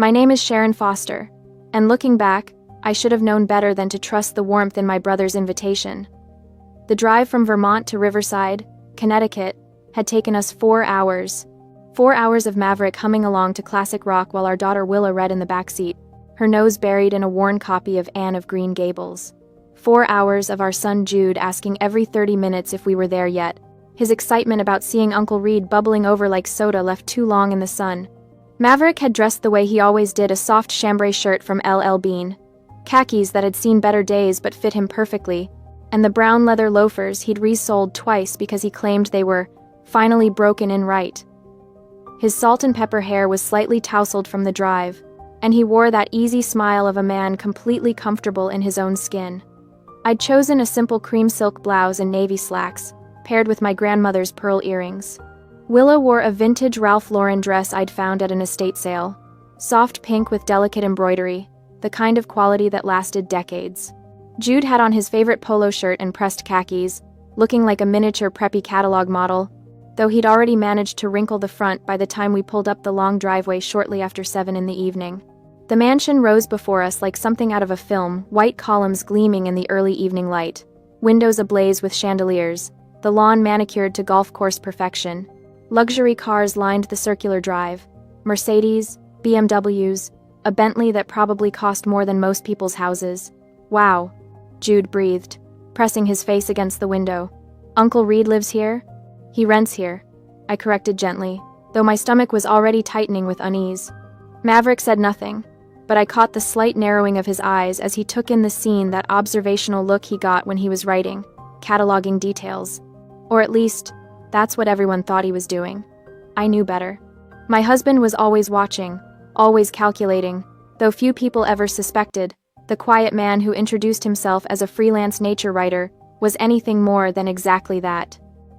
My name is Sharon Foster, and looking back, I should have known better than to trust the warmth in my brother's invitation. The drive from Vermont to Riverside, Connecticut, had taken us 4 hours. 4 hours of Maverick humming along to classic rock while our daughter Willa read in the backseat, her nose buried in a worn copy of Anne of Green Gables. 4 hours of our son Jude asking every 30 minutes if we were there yet. His excitement about seeing Uncle Reed bubbling over like soda left too long in the sun. Maverick had dressed the way he always did, a soft chambray shirt from L.L. Bean, khakis that had seen better days but fit him perfectly, and the brown leather loafers he'd resoled twice because he claimed they were finally broken in right. His salt and pepper hair was slightly tousled from the drive, and he wore that easy smile of a man completely comfortable in his own skin. I'd chosen a simple cream silk blouse and navy slacks, paired with my grandmother's pearl earrings. Willa wore a vintage Ralph Lauren dress I'd found at an estate sale. Soft pink with delicate embroidery, the kind of quality that lasted decades. Jude had on his favorite polo shirt and pressed khakis, looking like a miniature preppy catalog model, though he'd already managed to wrinkle the front by the time we pulled up the long driveway shortly after 7 in the evening. The mansion rose before us like something out of a film, white columns gleaming in the early evening light, windows ablaze with chandeliers, the lawn manicured to golf course perfection. Luxury cars lined the circular drive, Mercedes, BMWs, a Bentley that probably cost more than most people's houses. Wow, Jude breathed, pressing his face against the window. Uncle Reed lives here? He rents here, I corrected gently, though my stomach was already tightening with unease. Maverick said nothing, but I caught the slight narrowing of his eyes as he took in the scene, that observational look he got when he was writing, cataloging details. Or at least, that's what everyone thought he was doing. I knew better. My husband was always watching, always calculating, though few people ever suspected. The quiet man who introduced himself as a freelance nature writer was anything more than exactly that.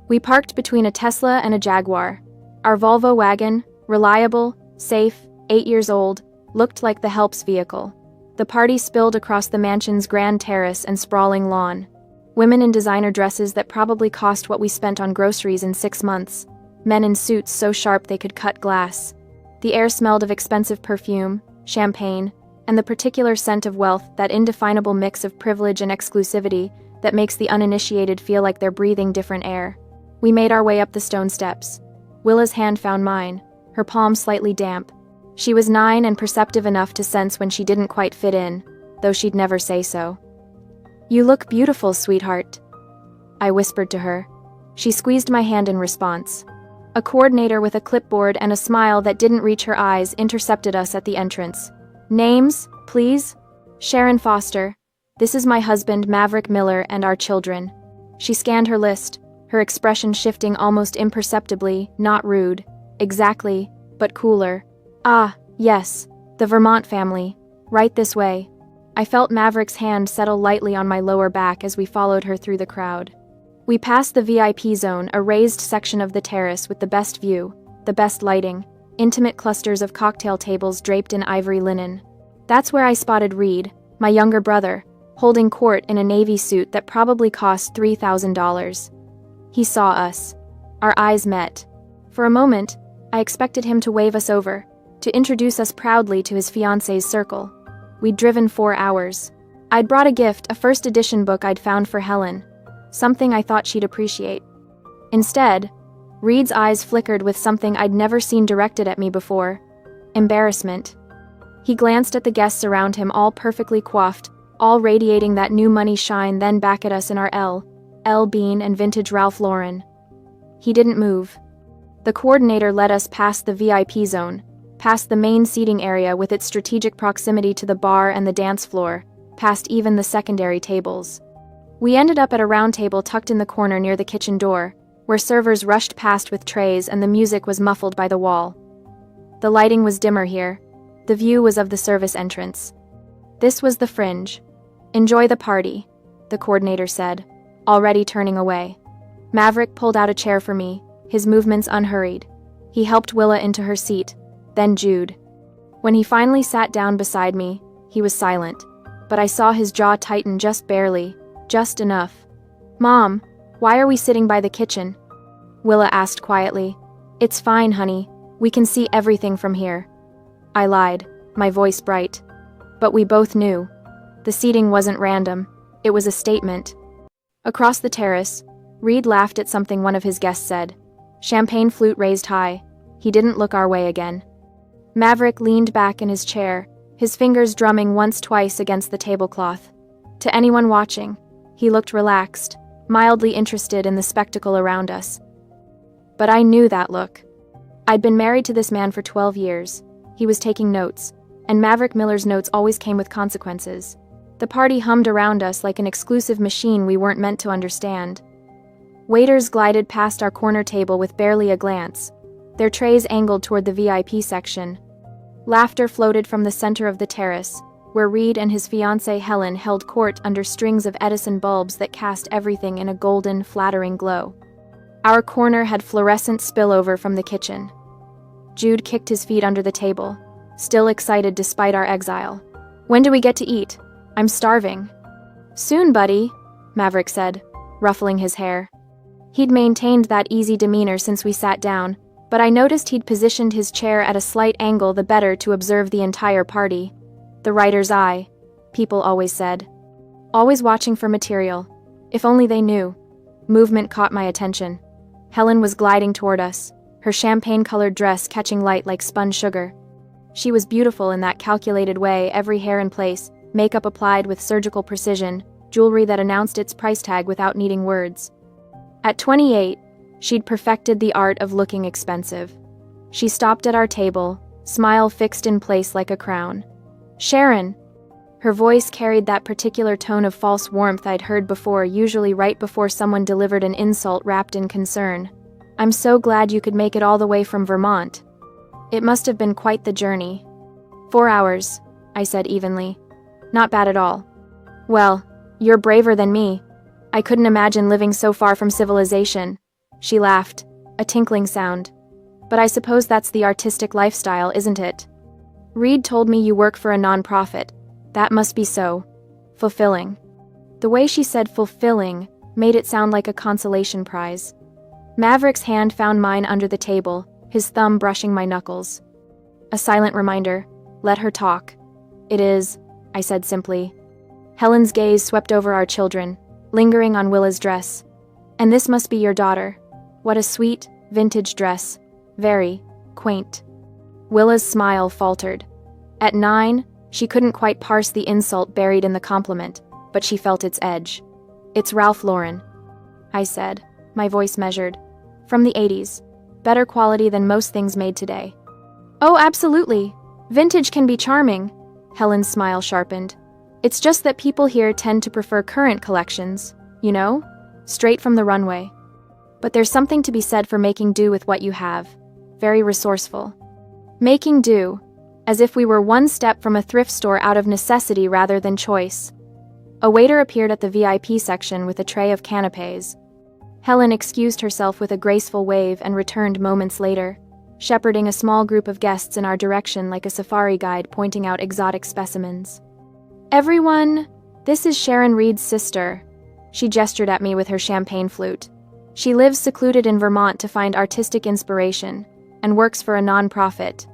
We parked between a Tesla and a Jaguar. Our Volvo wagon, reliable, safe, 8 years old, looked like the help's vehicle. The party spilled across the mansion's grand terrace and sprawling lawn. Women in designer dresses that probably cost what we spent on groceries in 6 months. Men in suits so sharp they could cut glass. The air smelled of expensive perfume, champagne, and the particular scent of wealth, that indefinable mix of privilege and exclusivity that makes the uninitiated feel like they're breathing different air. We made our way up the stone steps. Willa's hand found mine, her palm slightly damp. She was 9 and perceptive enough to sense when she didn't quite fit in, though she'd never say so. "You look beautiful, sweetheart," I whispered to her. She squeezed my hand in response. A coordinator with a clipboard and a smile that didn't reach her eyes intercepted us at the entrance. "Names, please?" "Sharon Foster. This is my husband, Maverick Miller, and our children." She scanned her list, her expression shifting almost imperceptibly, not rude. Exactly, but cooler. "Ah, yes, the Vermont family. Right this way." I felt Maverick's hand settle lightly on my lower back as we followed her through the crowd. We passed the VIP zone, a raised section of the terrace with the best view, the best lighting, intimate clusters of cocktail tables draped in ivory linen. That's where I spotted Reed, my younger brother, holding court in a navy suit that probably cost $3,000. He saw us. Our eyes met. For a moment, I expected him to wave us over, to introduce us proudly to his fiancée's circle. We'd driven 4 hours. I'd brought a gift, a first edition book I'd found for Helen, something I thought she'd appreciate. Instead, Reed's eyes flickered with something I'd never seen directed at me before: embarrassment. He glanced at the guests around him, all perfectly coiffed, all radiating that new money shine, then back at us in our L. Bean and vintage Ralph Lauren. He didn't move. The coordinator led us past the VIP zone, past the main seating area with its strategic proximity to the bar and the dance floor, past even the secondary tables. We ended up at a round table tucked in the corner near the kitchen door, where servers rushed past with trays and the music was muffled by the wall. The lighting was dimmer here. The view was of the service entrance. This was the fringe. "Enjoy the party," the coordinator said, already turning away. Maverick pulled out a chair for me, his movements unhurried. He helped Willa into her seat, then Jude. When he finally sat down beside me, he was silent, but I saw his jaw tighten just barely, just enough. "Mom, why are we sitting by the kitchen?" Willa asked quietly. "It's fine, honey. We can see everything from here." I lied. my voice bright. But we both knew. The seating wasn't random. It was a statement. Across the terrace, Reed laughed at something one of his guests said. Champagne flute raised high. He didn't look our way again. Maverick leaned back in his chair, his fingers drumming once-twice against the tablecloth. To anyone watching, he looked relaxed, mildly interested in the spectacle around us. But I knew that look. I'd been married to this man for 12 years. He was taking notes, and Maverick Miller's notes always came with consequences. The party hummed around us like an exclusive machine we weren't meant to understand. Waiters glided past our corner table with barely a glance, their trays angled toward the VIP section. Laughter floated from the center of the terrace, where Reed and his fiancée Helen held court under strings of Edison bulbs that cast everything in a golden, flattering glow. Our corner had fluorescent spillover from the kitchen. Jude kicked his feet under the table, still excited despite our exile. When do we get to eat? I'm starving. Soon, buddy, Maverick said, ruffling his hair. He'd maintained that easy demeanor since we sat down, but I noticed he'd positioned his chair at a slight angle the better to observe the entire party. The writer's eye, people always said. Always watching for material. If only they knew. Movement caught my attention. Helen was gliding toward us, her champagne-colored dress catching light like spun sugar. She was beautiful in that calculated way, every hair in place, makeup applied with surgical precision, jewelry that announced its price tag without needing words. At 28, she'd perfected the art of looking expensive. She stopped at our table, smile fixed in place like a crown. Sharon! Her voice carried that particular tone of false warmth I'd heard before, usually right before someone delivered an insult wrapped in concern. I'm so glad you could make it all the way from Vermont. It must have been quite the journey. 4 hours, I said evenly. Not bad at all. Well, you're braver than me. I couldn't imagine living so far from civilization. She laughed, a tinkling sound. But I suppose that's the artistic lifestyle, isn't it? Reed told me you work for a nonprofit. That must be so. Fulfilling. The way she said fulfilling made it sound like a consolation prize. Maverick's hand found mine under the table, his thumb brushing my knuckles. A silent reminder, let her talk. It is, I said simply. Helen's gaze swept over our children, lingering on Willa's dress. And this must be your daughter. What a sweet, vintage dress. Very quaint. Willa's smile faltered. At 9, she couldn't quite parse the insult buried in the compliment, but she felt its edge. It's Ralph Lauren, I said, my voice measured. From the 80s. Better quality than most things made today. Oh, absolutely. Vintage can be charming. Helen's smile sharpened. It's just that people here tend to prefer current collections, you know? Straight from the runway. But there's something to be said for making do with what you have. Very resourceful. Making do, as if we were one step from a thrift store out of necessity rather than choice. A waiter appeared at the VIP section with a tray of canapes. Helen excused herself with a graceful wave and returned moments later, shepherding a small group of guests in our direction like a safari guide pointing out exotic specimens. Everyone, this is Sharon Reed's sister. She gestured at me with her champagne flute. She lives secluded in Vermont to find artistic inspiration and works for a nonprofit.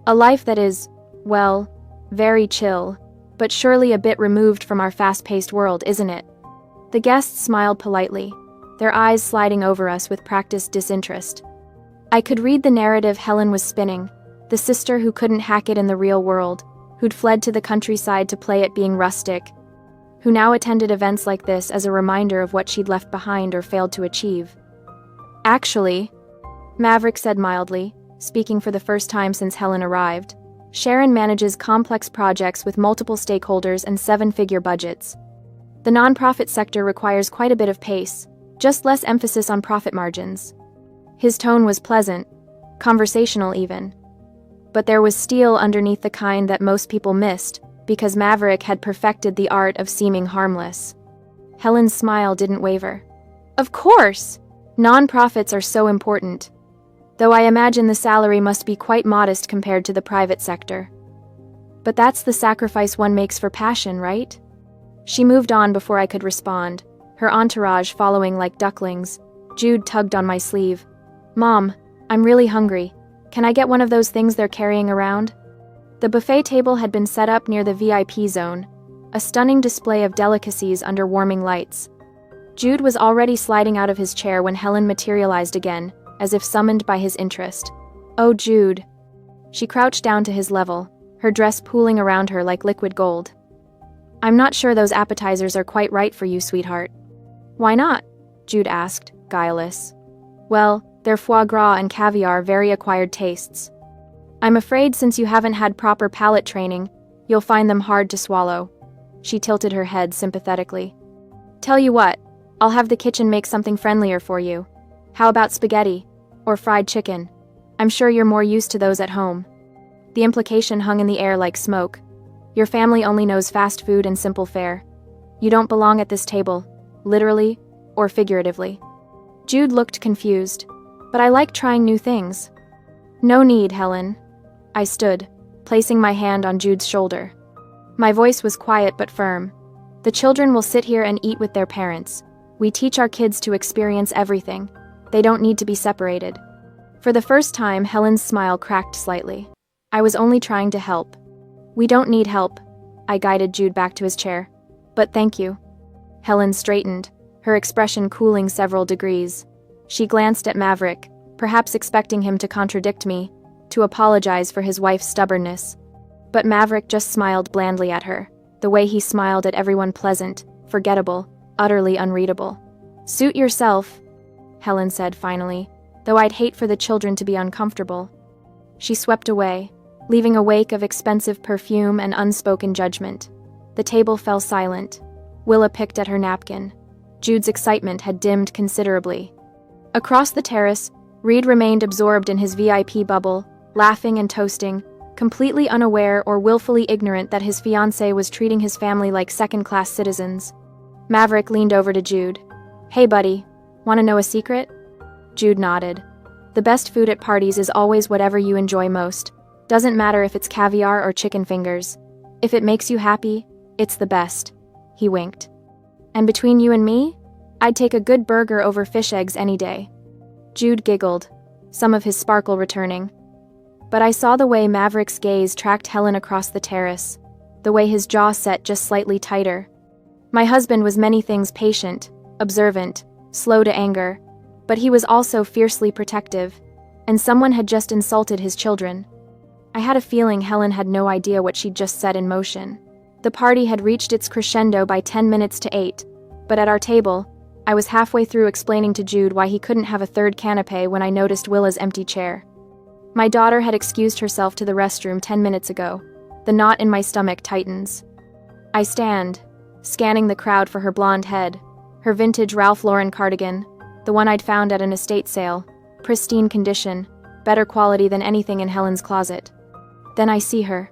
A life that is, well, very chill, but surely a bit removed from our fast-paced world, isn't it? The guests smiled politely, their eyes sliding over us with practiced disinterest. I could read the narrative Helen was spinning, the sister who couldn't hack it in the real world, who'd fled to the countryside to play at being rustic, who now attended events like this as a reminder of what she'd left behind or failed to achieve. Actually, Maverick said mildly, speaking for the first time since Helen arrived, Sharon manages complex projects with multiple stakeholders and 7-figure budgets. The nonprofit sector requires quite a bit of pace, just less emphasis on profit margins. His tone was pleasant, conversational even. But there was steel underneath, the kind that most people missed, because Maverick had perfected the art of seeming harmless. Helen's smile didn't waver. Of course! Nonprofits are so important. Though I imagine the salary must be quite modest compared to the private sector. But that's the sacrifice one makes for passion, right? She moved on before I could respond, her entourage following like ducklings. Jude tugged on my sleeve. Mom, I'm really hungry. Can I get one of those things they're carrying around? The The buffet table had been set up near the VIP zone, a stunning display of delicacies under warming lights. Jude was already sliding out of his chair when Helen materialized again, as if summoned by his interest. "Oh, Jude." She crouched down to his level, her dress pooling around her like liquid gold. "I'm not sure those appetizers are quite right for you, sweetheart." "Why not?" Jude asked, guileless. "Well, they're foie gras and caviar, very acquired tastes. I'm afraid since you haven't had proper palate training, you'll find them hard to swallow." She tilted her head sympathetically. "Tell you what, I'll have the kitchen make something friendlier for you. How about spaghetti? Or fried chicken? I'm sure you're more used to those at home." The implication hung in the air like smoke. Your family only knows fast food and simple fare. You don't belong at this table, literally or figuratively. Jude looked confused. "But I like trying new things." "No need, Helen." I stood, placing my hand on Jude's shoulder. My voice was quiet but firm. "The children will sit here and eat with their parents. We teach our kids to experience everything. They don't need to be separated." For the first time, Helen's smile cracked slightly. "I was only trying to help." "We don't need help." I guided Jude back to his chair. "But thank you." Helen straightened, her expression cooling several degrees. She glanced at Maverick, perhaps expecting him to contradict me, to apologize for his wife's stubbornness. But Maverick just smiled blandly at her, the way he smiled at everyone, pleasant, forgettable, utterly unreadable. "Suit yourself," Helen said finally, "though I'd hate for the children to be uncomfortable." She swept away, leaving a wake of expensive perfume and unspoken judgment. The table fell silent. Willa picked at her napkin. Jude's excitement had dimmed considerably. Across the terrace, Reed remained absorbed in his VIP bubble, laughing and toasting, completely unaware or willfully ignorant that his fiancée was treating his family like second-class citizens. Maverick leaned over to Jude. "Hey, buddy, want to know a secret?" Jude nodded. "The best food at parties is always whatever you enjoy most. Doesn't matter if it's caviar or chicken fingers. If it makes you happy, it's the best." He winked. "And between you and me, I'd take a good burger over fish eggs any day." Jude giggled, some of his sparkle returning. But I saw the way Maverick's gaze tracked Helen across the terrace, the way his jaw set just slightly tighter. My husband was many things: patient, observant, slow to anger, but he was also fiercely protective, and someone had just insulted his children. I had a feeling Helen had no idea what she'd just set in motion. The party had reached its crescendo by 10 minutes to 8, but at our table, I was halfway through explaining to Jude why he couldn't have a third canapé when I noticed Willa's empty chair. My daughter had excused herself to the restroom 10 minutes ago. The knot in my stomach tightens. I stand, scanning the crowd for her blonde head, her vintage Ralph Lauren cardigan, the one I'd found at an estate sale, pristine condition, better quality than anything in Helen's closet. Then I see her.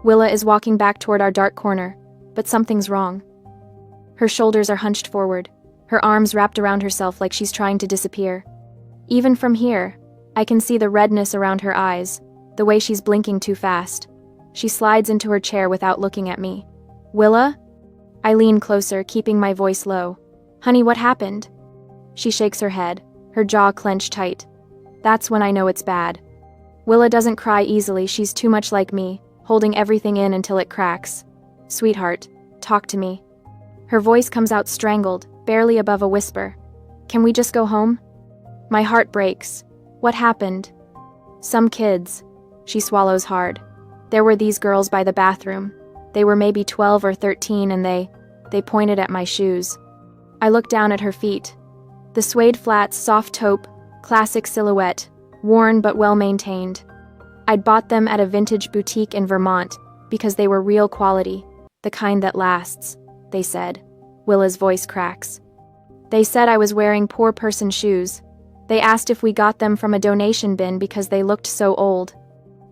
Willa is walking back toward our dark corner, but something's wrong. Her shoulders are hunched forward, her arms wrapped around herself like she's trying to disappear. Even from here, I can see the redness around her eyes, the way she's blinking too fast. She slides into her chair without looking at me. "Willa?" I lean closer, keeping my voice low. "Honey, what happened?" She shakes her head, her jaw clenched tight. That's when I know it's bad. Willa doesn't cry easily, she's too much like me, holding everything in until it cracks. "Sweetheart, talk to me." Her voice comes out strangled, barely above a whisper. "Can we just go home?" My heart breaks. What happened? "Some kids." She swallows hard. "There were these girls by the bathroom. They were maybe 12 or 13 and they pointed at my shoes." I look down at her feet. The suede flats, soft taupe, classic silhouette, worn but well-maintained. I'd bought them at a vintage boutique in Vermont because they were real quality, the kind that lasts, they said. Willa's voice cracks. "They said I was wearing poor person shoes. They asked if we got them from a donation bin because they looked so old."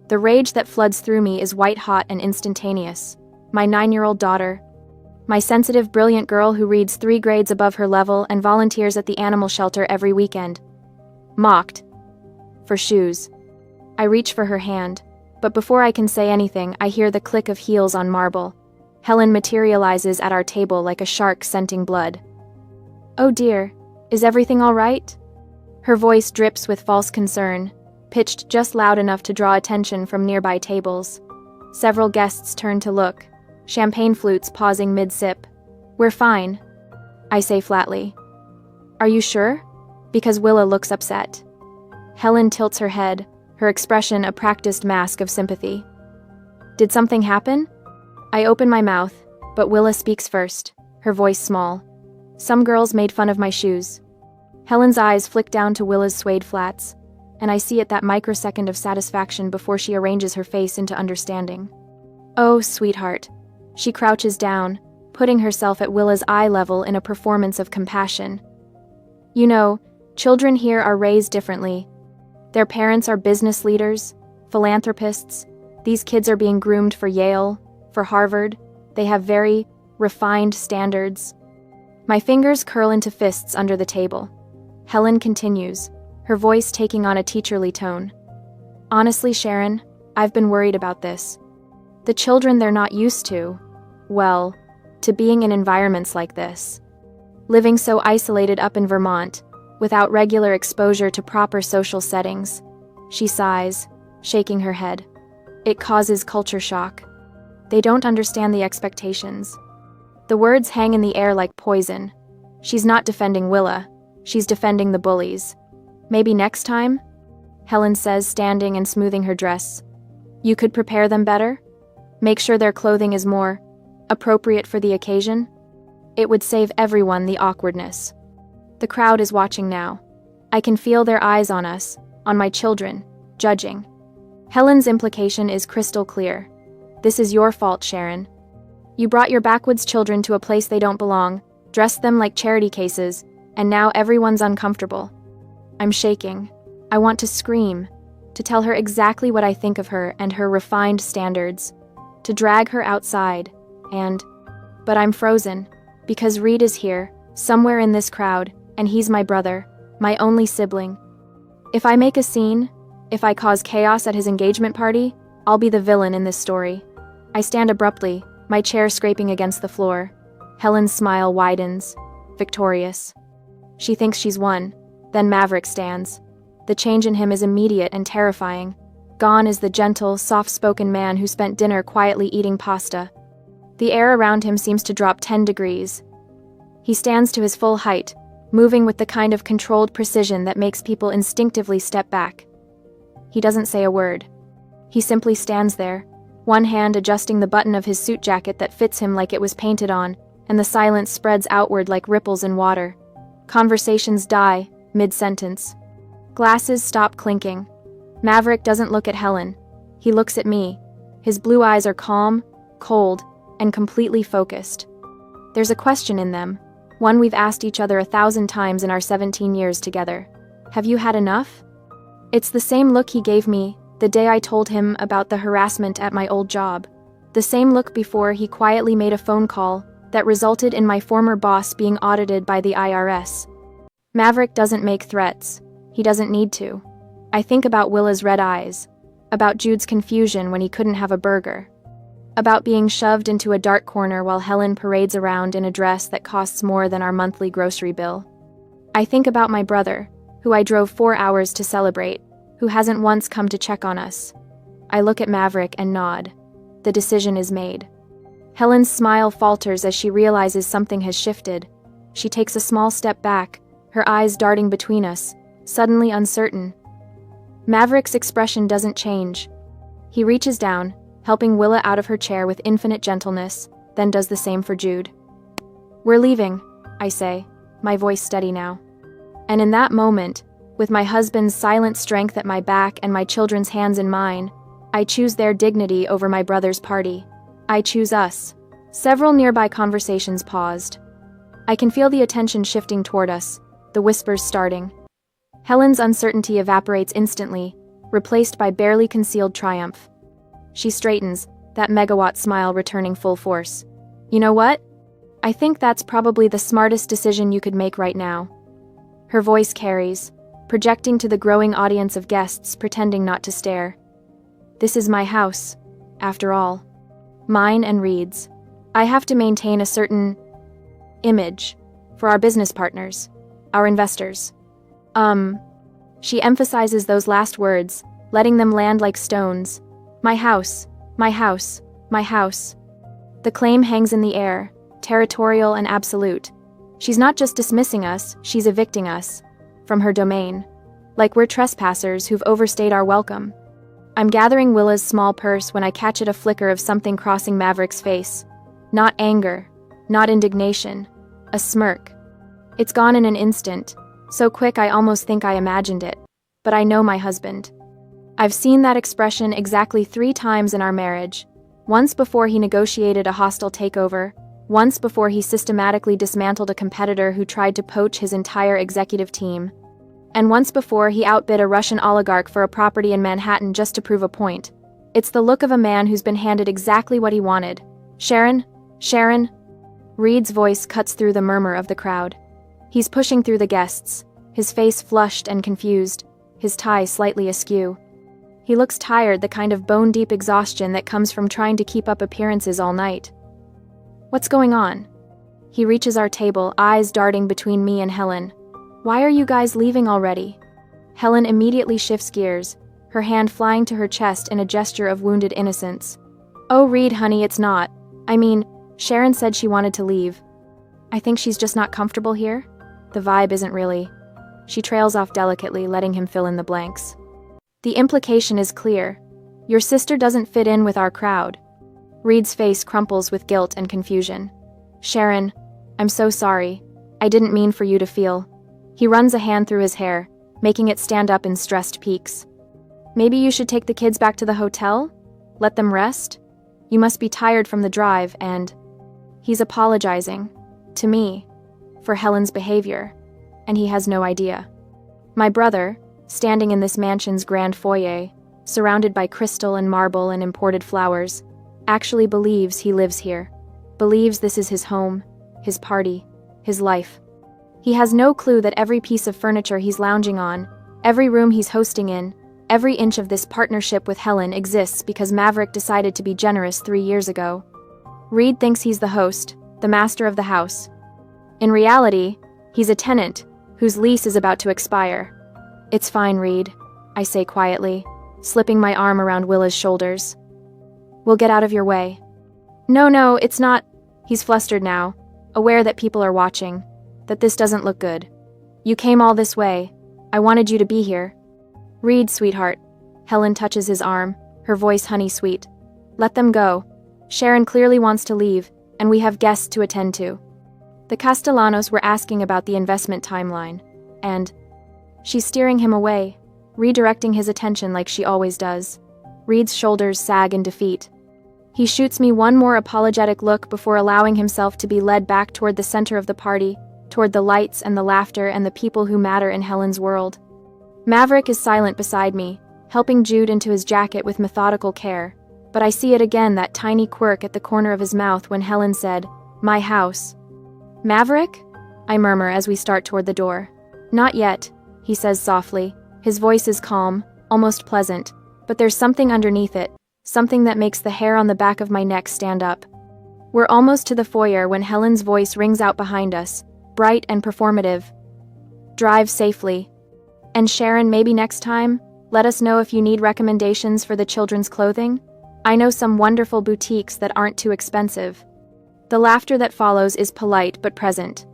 The rage that floods through me is white-hot and instantaneous. My 9-year-old daughter, my sensitive, brilliant girl who reads 3 grades above her level and volunteers at the animal shelter every weekend, mocked for shoes. I reach for her hand, but before I can say anything, I hear the click of heels on marble. Helen materializes at our table like a shark scenting blood. "Oh dear, is everything all right?" Her voice drips with false concern, pitched just loud enough to draw attention from nearby tables. Several guests turn to look, champagne flutes pausing mid-sip. "We're fine," I say flatly. "Are you sure?" Because Willa looks upset. Helen tilts her head, her expression a practiced mask of sympathy. "Did something happen?" I open my mouth, but Willa speaks first, her voice small. "Some girls made fun of my shoes." Helen's eyes flick down to Willa's suede flats, and I see it that microsecond of satisfaction before she arranges her face into understanding. "Oh, sweetheart." She crouches down, putting herself at Willa's eye level in a performance of compassion. "You know, children here are raised differently. Their parents are business leaders, philanthropists. These kids are being groomed for Yale, for Harvard. They have very refined standards." My fingers curl into fists under the table. Helen continues, her voice taking on a teacherly tone. "Honestly, Sharon, I've been worried about this. The children, they're not used to, well, to being in environments like this. Living so isolated up in Vermont, without regular exposure to proper social settings." She sighs, shaking her head. "It causes culture shock. They don't understand the expectations." The words hang in the air like poison. She's not defending Willa, she's defending the bullies. "Maybe next time?" Helen says, standing and smoothing her dress. "You could prepare them better? Make sure their clothing is more appropriate for the occasion? It would save everyone the awkwardness." The crowd is watching now. I can feel their eyes on us, on my children, judging. Helen's implication is crystal clear. "This is your fault, Sharon. You brought your backwoods children to a place they don't belong, dressed them like charity cases, and now everyone's uncomfortable." I'm shaking. I want to scream, to tell her exactly what I think of her and her refined standards, to drag her outside, but I'm frozen, because Reed is here, somewhere in this crowd, and he's my brother, my only sibling. If I make a scene, if I cause chaos at his engagement party, I'll be the villain in this story. I stand abruptly, my chair scraping against the floor. Helen's smile widens, victorious. She thinks she's won. Then Maverick stands. The change in him is immediate and terrifying. Gone is the gentle, soft-spoken man who spent dinner quietly eating pasta. The air around him seems to drop 10 degrees. He stands to his full height, moving with the kind of controlled precision that makes people instinctively step back. He doesn't say a word. He simply stands there, one hand adjusting the button of his suit jacket that fits him like it was painted on, and the silence spreads outward like ripples in water. Conversations die, mid-sentence. Glasses stop clinking. Maverick doesn't look at Helen. He looks at me. His blue eyes are calm, cold, and completely focused. There's a question in them, one we've asked each other 1,000 times in our 17 years together. Have you had enough? It's the same look he gave me the day I told him about the harassment at my old job. The same look before he quietly made a phone call that resulted in my former boss being audited by the IRS. Maverick doesn't make threats. He doesn't need to. I think about Willa's red eyes, about Jude's confusion when he couldn't have a burger, about being shoved into a dark corner while Helen parades around in a dress that costs more than our monthly grocery bill. I think about my brother, who I drove 4 hours to celebrate, who hasn't once come to check on us. I look at Maverick and nod. The decision is made. Helen's smile falters as she realizes something has shifted. She takes a small step back, her eyes darting between us, suddenly uncertain. Maverick's expression doesn't change. He reaches down, helping Willa out of her chair with infinite gentleness, then does the same for Jude. "We're leaving," I say, my voice steady now. And in that moment, with my husband's silent strength at my back and my children's hands in mine, I choose their dignity over my brother's party. I choose us. Several nearby conversations paused. I can feel the attention shifting toward us, the whispers starting. Helen's uncertainty evaporates instantly, replaced by barely concealed triumph. She straightens, that megawatt smile returning full force. "You know what? I think that's probably the smartest decision you could make right now." Her voice carries, projecting to the growing audience of guests pretending not to stare. "This is my house, after all. Mine and Reed's. I have to maintain a certain image for our business partners, our investors." She emphasizes those last words, letting them land like stones. "My house, My house. My house. The claim hangs in the air, territorial and absolute. She's not just dismissing us, she's evicting us. From her domain. Like we're trespassers who've overstayed our welcome. I'm gathering Willa's small purse when I catch at a flicker of something crossing Maverick's face. Not anger. Not indignation. A smirk. It's gone in an instant. So quick I almost think I imagined it. But I know my husband. I've seen that expression exactly 3 times in our marriage. Once before he negotiated a hostile takeover. Once before he systematically dismantled a competitor who tried to poach his entire executive team. And once before he outbid a Russian oligarch for a property in Manhattan just to prove a point. It's the look of a man who's been handed exactly what he wanted. Sharon? Sharon? Reed's voice cuts through the murmur of the crowd. He's pushing through the guests, his face flushed and confused, his tie slightly askew. He looks tired, the kind of bone-deep exhaustion that comes from trying to keep up appearances all night. What's going on? He reaches our table, eyes darting between me and Helen. Why are you guys leaving already? Helen immediately shifts gears, her hand flying to her chest in a gesture of wounded innocence. Oh, Reed, honey, it's not. I mean, Sharon said she wanted to leave. I think she's just not comfortable here. The vibe isn't really. She trails off delicately, letting him fill in the blanks. The implication is clear. Your sister doesn't fit in with our crowd. Reed's face crumples with guilt and confusion. Sharon, I'm so sorry. I didn't mean for you to feel. He runs a hand through his hair, making it stand up in stressed peaks. Maybe you should take the kids back to the hotel? Let them rest? You must be tired from the drive and... He's apologizing. To me. For Helen's behavior. And he has no idea. My brother, standing in this mansion's grand foyer, surrounded by crystal and marble and imported flowers, actually believes he lives here. Believes this is his home, his party, his life. He has no clue that every piece of furniture he's lounging on, every room he's hosting in, every inch of this partnership with Helen exists because Maverick decided to be generous 3 years ago. Reed thinks he's the host, the master of the house. In reality, he's a tenant, whose lease is about to expire. It's fine, Reed, I say quietly, slipping my arm around Willa's shoulders. We'll get out of your way. No, it's not. He's flustered now, aware that people are watching, that this doesn't look good. You came all this way. I wanted you to be here. Reed, sweetheart. Helen touches his arm, her voice honey-sweet. Let them go. Sharon clearly wants to leave, and we have guests to attend to. The Castellanos were asking about the investment timeline, and... She's steering him away, redirecting his attention like she always does. Reed's shoulders sag in defeat. He shoots me one more apologetic look before allowing himself to be led back toward the center of the party, toward the lights and the laughter and the people who matter in Helen's world. Maverick is silent beside me, helping Jude into his jacket with methodical care, but I see it again, that tiny quirk at the corner of his mouth when Helen said, "My house." Maverick? I murmur as we start toward the door. Not yet, he says softly. His voice is calm, almost pleasant, but there's something underneath it, something that makes the hair on the back of my neck stand up. We're almost to the foyer when Helen's voice rings out behind us, bright and performative. Drive safely. And Sharon, maybe next time, let us know if you need recommendations for the children's clothing. I know some wonderful boutiques that aren't too expensive. The laughter that follows is polite but present.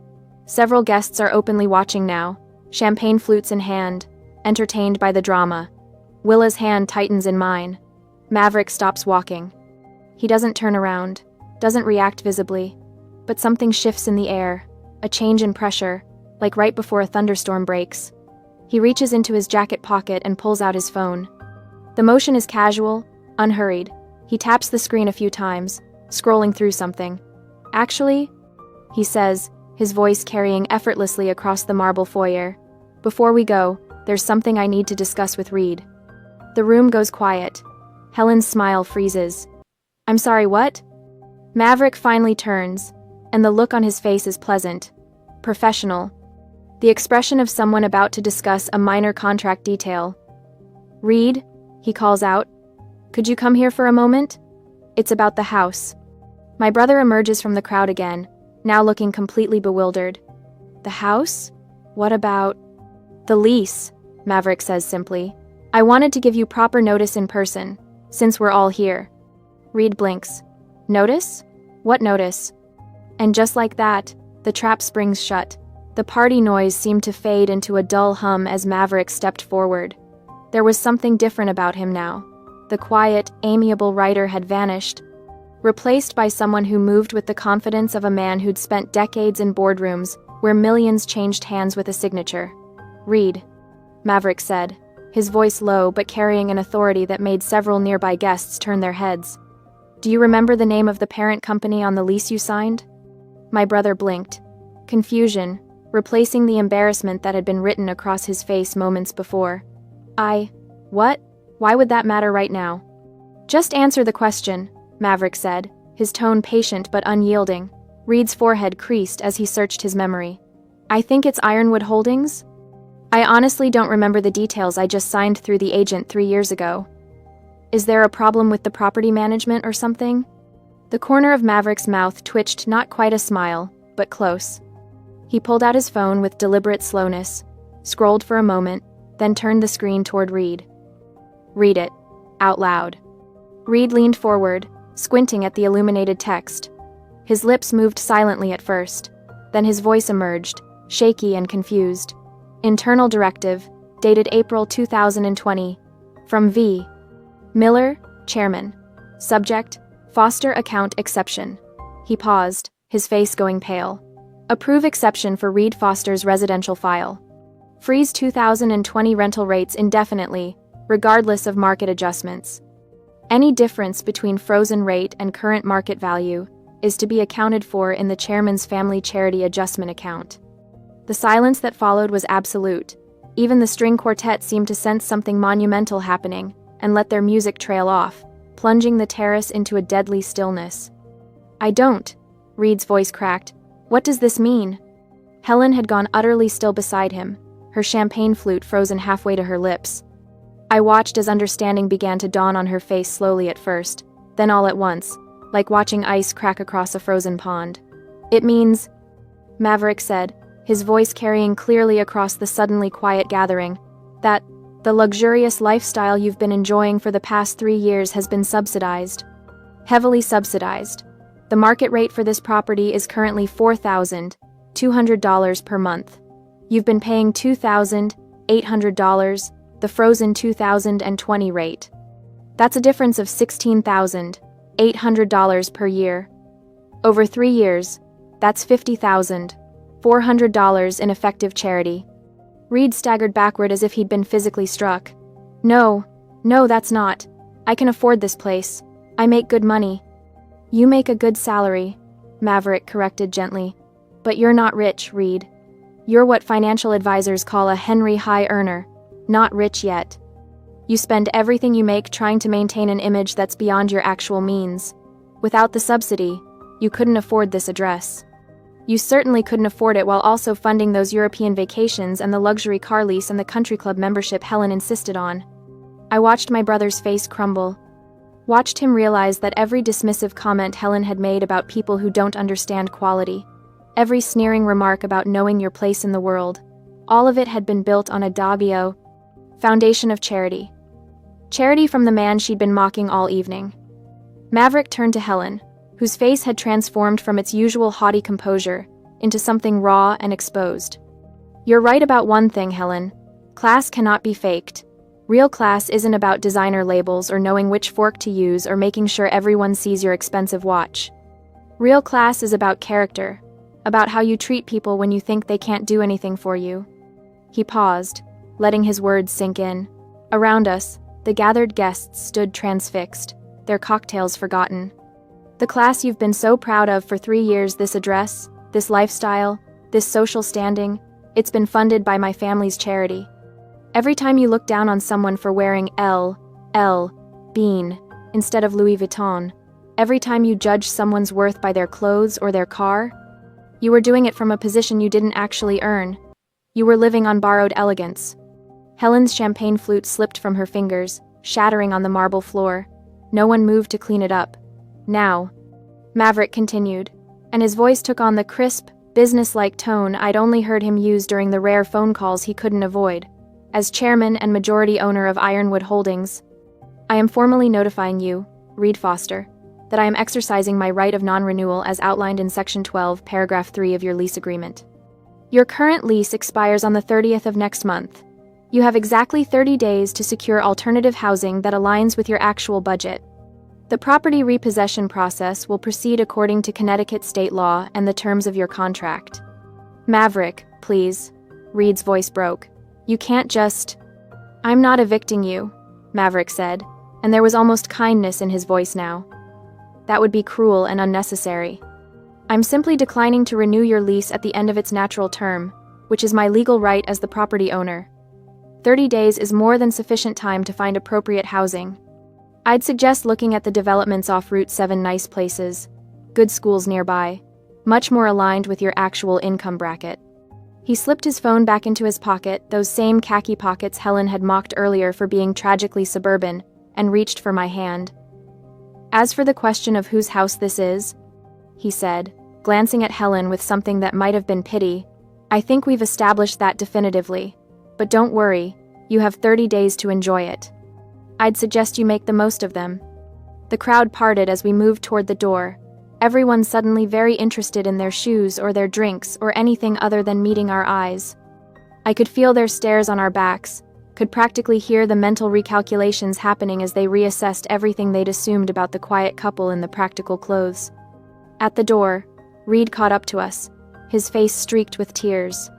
Several guests are openly watching now, champagne flutes in hand, entertained by the drama. Willa's hand tightens in mine. Maverick stops walking. He doesn't turn around, doesn't react visibly, but something shifts in the air, a change in pressure, like right before a thunderstorm breaks. He reaches into his jacket pocket and pulls out his phone. The motion is casual, unhurried. He taps the screen a few times, scrolling through something. Actually, he says, his voice carrying effortlessly across the marble foyer, before we go, there's something I need to discuss with Reed. The room goes quiet. Helen's smile freezes. I'm sorry, what? Maverick finally turns, and the look on his face is pleasant, professional. The expression of someone about to discuss a minor contract detail. Reed, he calls out, could you come here for a moment? It's about the house. My brother emerges from the crowd again, now looking completely bewildered. The house? What about... The lease, Maverick says simply. I wanted to give you proper notice in person, since we're all here. Reed blinks. Notice? What notice? And just like that, the trap springs shut. The party noise seemed to fade into a dull hum as Maverick stepped forward. There was something different about him now. The quiet, amiable writer had vanished, replaced by someone who moved with the confidence of a man who'd spent decades in boardrooms where millions changed hands with a signature. Reed, Maverick said, his voice low but carrying an authority that made several nearby guests turn their heads. Do you remember the name of the parent company on the lease you signed? My brother blinked. Confusion, replacing the embarrassment that had been written across his face moments before. What? Why would that matter right now? Just answer the question, Maverick said, his tone patient but unyielding. Reed's forehead creased as he searched his memory. I think it's Ironwood Holdings? I honestly don't remember the details. I just signed through the agent 3 years ago. Is there a problem with the property management or something? The corner of Maverick's mouth twitched, not quite a smile, but close. He pulled out his phone with deliberate slowness, scrolled for a moment, then turned the screen toward Reed. Read it. Out loud. Reed leaned forward, squinting at the illuminated text. His lips moved silently at first, then his voice emerged, shaky and confused. Internal directive, dated April 2020. From V. Miller, Chairman. Subject, Foster Account Exception. He paused, his face going pale. Approve exception for Reed Foster's residential file. Freeze 2020 rental rates indefinitely, regardless of market adjustments. Any difference between frozen rate and current market value is to be accounted for in the chairman's family charity adjustment account. The silence that followed was absolute. Even the string quartet seemed to sense something monumental happening and let their music trail off, plunging the terrace into a deadly stillness. I don't, Reed's voice cracked. What does this mean? Helen had gone utterly still beside him, her champagne flute frozen halfway to her lips. I watched as understanding began to dawn on her face slowly at first, then all at once, like watching ice crack across a frozen pond. It means, Maverick said, his voice carrying clearly across the suddenly quiet gathering, that the luxurious lifestyle you've been enjoying for the past 3 years has been subsidized. Heavily subsidized. The market rate for this property is currently $4,200 per month. You've been paying $2,800, the frozen 2020 rate. That's a difference of $16,800 per year. Over 3 years, that's $50,400 in effective charity. Reed staggered backward as if he'd been physically struck. No, that's not. I can afford this place. I make good money. You make a good salary, Maverick corrected gently. But you're not rich, Reed. You're what financial advisors call a Henry High earner. Not rich yet. You spend everything you make trying to maintain an image that's beyond your actual means. Without the subsidy, you couldn't afford this address. You certainly couldn't afford it while also funding those European vacations and the luxury car lease and the country club membership Helen insisted on. I watched my brother's face crumble. Watched him realize that every dismissive comment Helen had made about people who don't understand quality, every sneering remark about knowing your place in the world, all of it had been built on a Daggio foundation of charity. Charity from the man she'd been mocking all evening. Maverick turned to Helen, whose face had transformed from its usual haughty composure into something raw and exposed. You're right about one thing, Helen. Class cannot be faked. Real class isn't about designer labels or knowing which fork to use or making sure everyone sees your expensive watch. Real class is about character, about how you treat people when you think they can't do anything for you. He paused, letting his words sink in. Around us, the gathered guests stood transfixed, their cocktails forgotten. The class you've been so proud of for 3 years, this address, this lifestyle, this social standing, it's been funded by my family's charity. Every time you look down on someone for wearing Bean, instead of Louis Vuitton, every time you judge someone's worth by their clothes or their car, you were doing it from a position you didn't actually earn. You were living on borrowed elegance. Helen's champagne flute slipped from her fingers, shattering on the marble floor. No one moved to clean it up. Now, Maverick continued, and his voice took on the crisp, business-like tone I'd only heard him use during the rare phone calls he couldn't avoid. As chairman and majority owner of Ironwood Holdings, I am formally notifying you, Reed Foster, that I am exercising my right of non-renewal as outlined in Section 12, Paragraph 3 of your lease agreement. Your current lease expires on the 30th of next month. You have exactly 30 days to secure alternative housing that aligns with your actual budget. The property repossession process will proceed according to Connecticut state law and the terms of your contract. Maverick, please. Reed's voice broke. You can't just... I'm not evicting you, Maverick said, and there was almost kindness in his voice now. That would be cruel and unnecessary. I'm simply declining to renew your lease at the end of its natural term, which is my legal right as the property owner. 30 days is more than sufficient time to find appropriate housing. I'd suggest looking at the developments off Route 7, nice places, good schools nearby, much more aligned with your actual income bracket. He slipped his phone back into his pocket, those same khaki pockets Helen had mocked earlier for being tragically suburban, and reached for my hand. As for the question of whose house this is, he said, glancing at Helen with something that might have been pity, I think we've established that definitively. But don't worry, you have 30 days to enjoy it. I'd suggest you make the most of them. The crowd parted as we moved toward the door, everyone suddenly very interested in their shoes or their drinks or anything other than meeting our eyes. I could feel their stares on our backs, could practically hear the mental recalculations happening as they reassessed everything they'd assumed about the quiet couple in the practical clothes. At the door, Reed caught up to us, his face streaked with tears.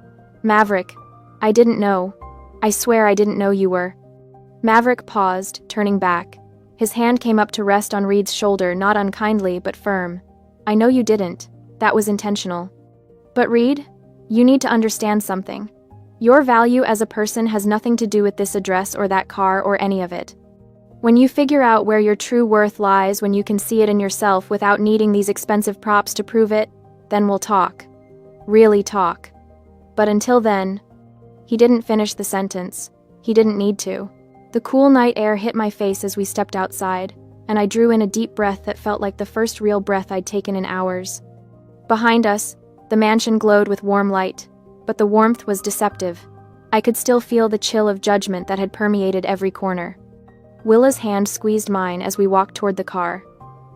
Maverick, I didn't know. I swear I didn't know you were. Maverick paused, turning back. His hand came up to rest on Reed's shoulder, not unkindly, but firm. I know you didn't. That was intentional. But Reed, you need to understand something. Your value as a person has nothing to do with this address or that car or any of it. When you figure out where your true worth lies, when you can see it in yourself without needing these expensive props to prove it, then we'll talk. Really talk. But until then... He didn't finish the sentence. He didn't need to. The cool night air hit my face as we stepped outside, and I drew in a deep breath that felt like the first real breath I'd taken in hours. Behind us, the mansion glowed with warm light, but the warmth was deceptive. I could still feel the chill of judgment that had permeated every corner. Willa's hand squeezed mine as we walked toward the car.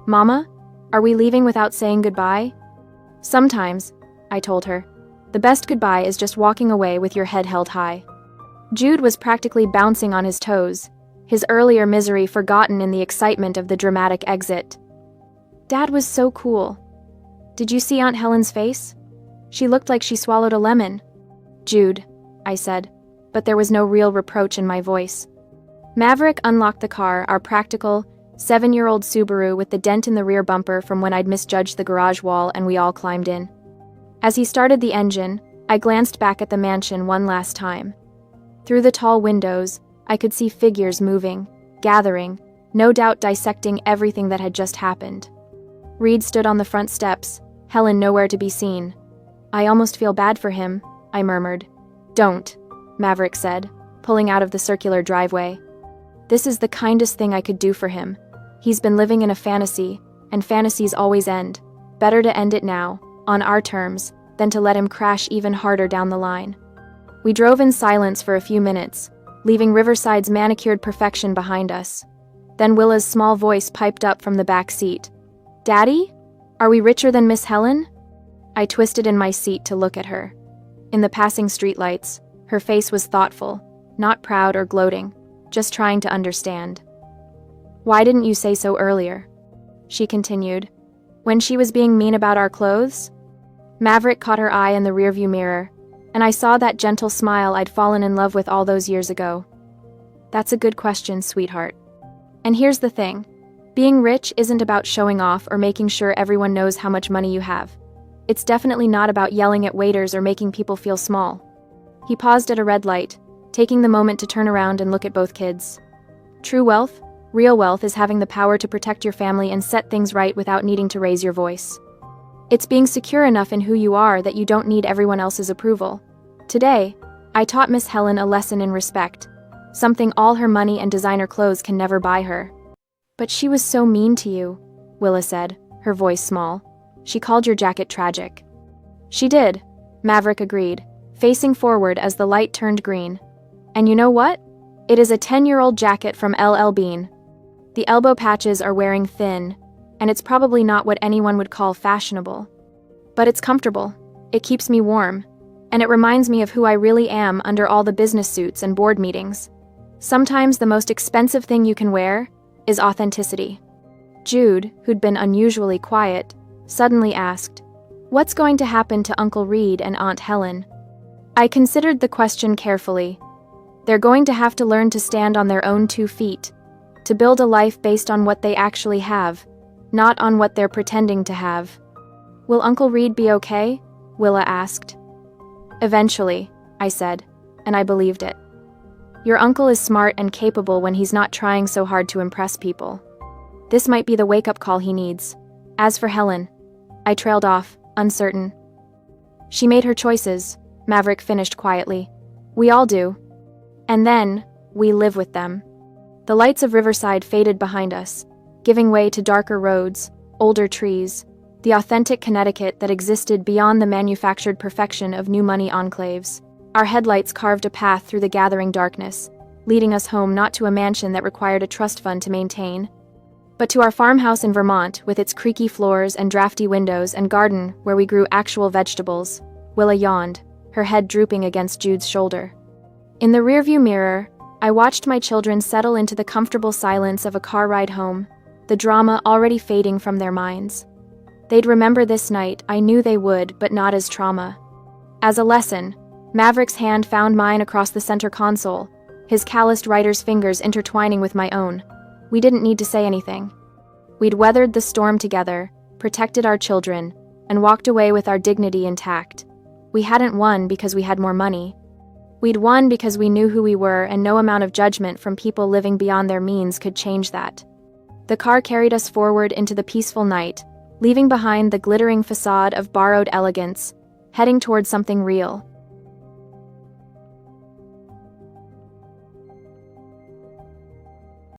Mama, are we leaving without saying goodbye? Sometimes, I told her. The best goodbye is just walking away with your head held high. Jude was practically bouncing on his toes, his earlier misery forgotten in the excitement of the dramatic exit. Dad was so cool. Did you see Aunt Helen's face? She looked like she swallowed a lemon. Jude, I said, but there was no real reproach in my voice. Maverick unlocked the car, our practical, 7-year-old Subaru with the dent in the rear bumper from when I'd misjudged the garage wall, and we all climbed in. As he started the engine, I glanced back at the mansion one last time. Through the tall windows, I could see figures moving, gathering, no doubt dissecting everything that had just happened. Reed stood on the front steps, Helen nowhere to be seen. I almost feel bad for him, I murmured. Don't, Maverick said, pulling out of the circular driveway. This is the kindest thing I could do for him. He's been living in a fantasy, and fantasies always end. Better to end it now, on our terms, than to let him crash even harder down the line. We drove in silence for a few minutes, leaving Riverside's manicured perfection behind us. Then Willa's small voice piped up from the back seat. Daddy? Are we richer than Miss Helen? I twisted in my seat to look at her. In the passing streetlights, her face was thoughtful, not proud or gloating, just trying to understand. Why didn't you say so earlier? She continued. When she was being mean about our clothes? Maverick caught her eye in the rearview mirror, and I saw that gentle smile I'd fallen in love with all those years ago. That's a good question, sweetheart. And here's the thing. Being rich isn't about showing off or making sure everyone knows how much money you have. It's definitely not about yelling at waiters or making people feel small. He paused at a red light, taking the moment to turn around and look at both kids. True wealth, real wealth, is having the power to protect your family and set things right without needing to raise your voice. It's being secure enough in who you are that you don't need everyone else's approval. Today, I taught Miss Helen a lesson in respect, something all her money and designer clothes can never buy her. But she was so mean to you, Willa said, her voice small. She called your jacket tragic. She did, Maverick agreed, facing forward as the light turned green. And you know what? It is a 10-year-old jacket from LL Bean. The elbow patches are wearing thin, and it's probably not what anyone would call fashionable. But it's comfortable, it keeps me warm, and it reminds me of who I really am under all the business suits and board meetings. Sometimes the most expensive thing you can wear is authenticity. Jude, who'd been unusually quiet, suddenly asked, "What's going to happen to Uncle Reed and Aunt Helen?" I considered the question carefully. They're going to have to learn to stand on their own 2 feet, to build a life based on what they actually have, not on what they're pretending to have. "Will Uncle Reed be okay?" Willa asked. "Eventually," I said, and I believed it. Your uncle is smart and capable when he's not trying so hard to impress people. This might be the wake-up call he needs. As for Helen, I trailed off, uncertain. She made her choices, Maverick finished quietly. We all do. And then, we live with them. The lights of Riverside faded behind us, giving way to darker roads, older trees, the authentic Connecticut that existed beyond the manufactured perfection of new money enclaves. Our headlights carved a path through the gathering darkness, leading us home not to a mansion that required a trust fund to maintain, but to our farmhouse in Vermont with its creaky floors and drafty windows and garden where we grew actual vegetables. Willa yawned, her head drooping against Jude's shoulder. In the rearview mirror, I watched my children settle into the comfortable silence of a car ride home, the drama already fading from their minds. They'd remember this night, I knew they would, but not as trauma. As a lesson, Maverick's hand found mine across the center console, his calloused writer's fingers intertwining with my own. We didn't need to say anything. We'd weathered the storm together, protected our children, and walked away with our dignity intact. We hadn't won because we had more money. We'd won because we knew who we were, and no amount of judgment from people living beyond their means could change that. The car carried us forward into the peaceful night, leaving behind the glittering facade of borrowed elegance, heading toward something real.